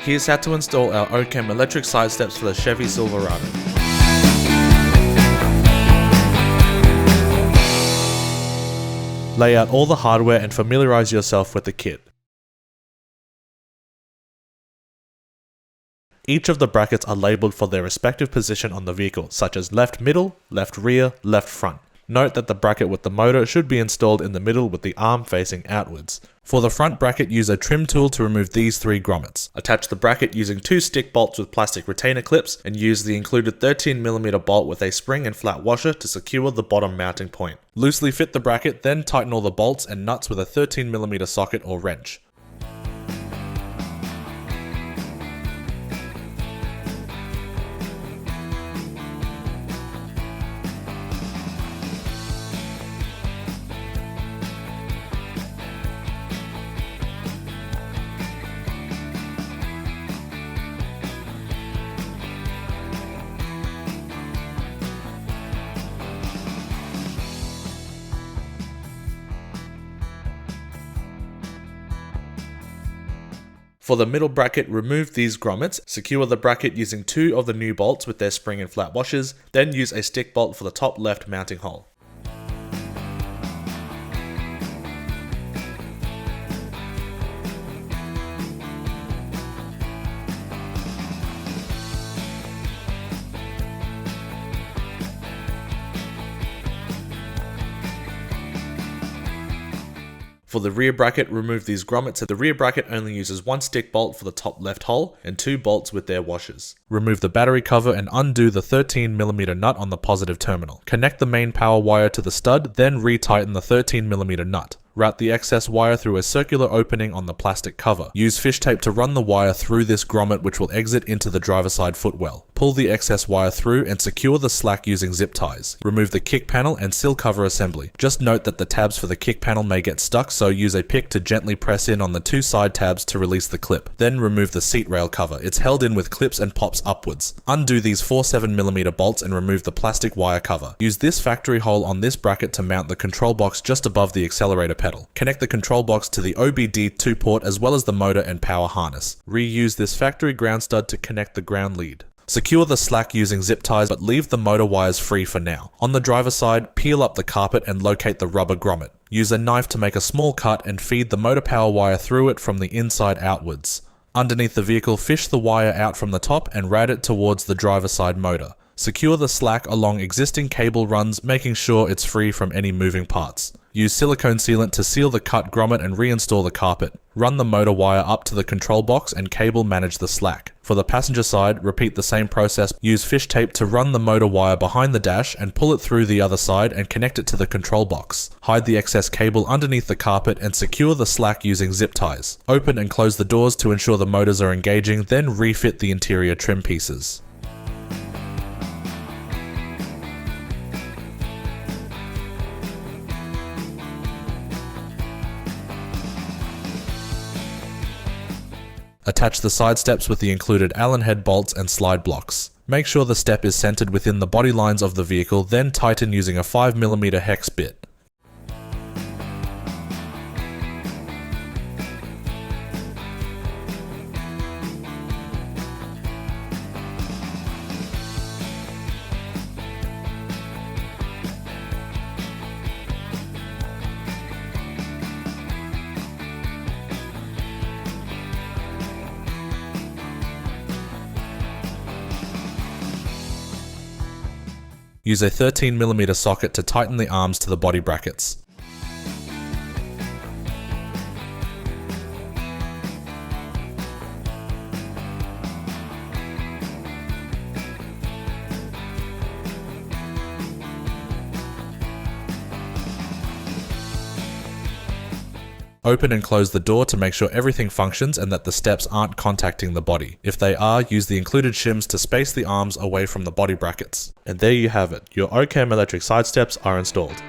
Here's how to install our OCAM Electric Side Steps for the Chevy Silverado. Lay out all the hardware and familiarize yourself with the kit. Each of the brackets are labeled for their respective position on the vehicle, such as left middle, left rear, left front. Note that the bracket with the motor should be installed in the middle with the arm facing outwards. For the front bracket, use a trim tool to remove these 3 grommets. Attach the bracket using 2 stick bolts with plastic retainer clips and use the included 13mm bolt with a spring and flat washer to secure the bottom mounting point. Loosely fit the bracket, then tighten all the bolts and nuts with a 13mm socket or wrench. For the middle bracket, remove these grommets, secure the bracket using 2 of the new bolts with their spring and flat washers, then use a stick bolt for the top left mounting hole. For the rear bracket, remove these grommets. The rear bracket only uses 1 stick bolt for the top left hole and 2 bolts with their washers. Remove the battery cover and undo the 13mm nut on the positive terminal. Connect the main power wire to the stud, then retighten the 13mm nut. Route the excess wire through a circular opening on the plastic cover. Use fish tape to run the wire through this grommet, which will exit into the driver's side footwell. Pull the excess wire through and secure the slack using zip ties. Remove the kick panel and sill cover assembly. Just note that the tabs for the kick panel may get stuck, so use a pick to gently press in on the 2 side tabs to release the clip. Then remove the seat rail cover. It's held in with clips and pops upwards. Undo these 4 7mm bolts and remove the plastic wire cover. Use this factory hole on this bracket to mount the control box just above the accelerator pedal. Connect the control box to the OBD2 port as well as the motor and power harness. Reuse this factory ground stud to connect the ground lead. Secure the slack using zip ties, but leave the motor wires free for now. On the driver's side, peel up the carpet and locate the rubber grommet. Use a knife to make a small cut and feed the motor power wire through it from the inside outwards. Underneath the vehicle, fish the wire out from the top and route it towards the driver's side motor. Secure the slack along existing cable runs, making sure it's free from any moving parts. Use silicone sealant to seal the cut grommet and reinstall the carpet. Run the motor wire up to the control box and cable manage the slack. For the passenger side, repeat the same process. Use fish tape to run the motor wire behind the dash and pull it through the other side and connect it to the control box. Hide the excess cable underneath the carpet and secure the slack using zip ties. Open and close the doors to ensure the motors are engaging, then refit the interior trim pieces. Attach the side steps with the included Allen head bolts and slide blocks. Make sure the step is centered within the body lines of the vehicle, then tighten using a 5mm hex bit. Use a 13mm socket to tighten the arms to the body brackets. Open and close the door to make sure everything functions and that the steps aren't contacting the body. If they are, use the included shims to space the arms away from the body brackets. And there you have it, your OCAM electric side steps are installed.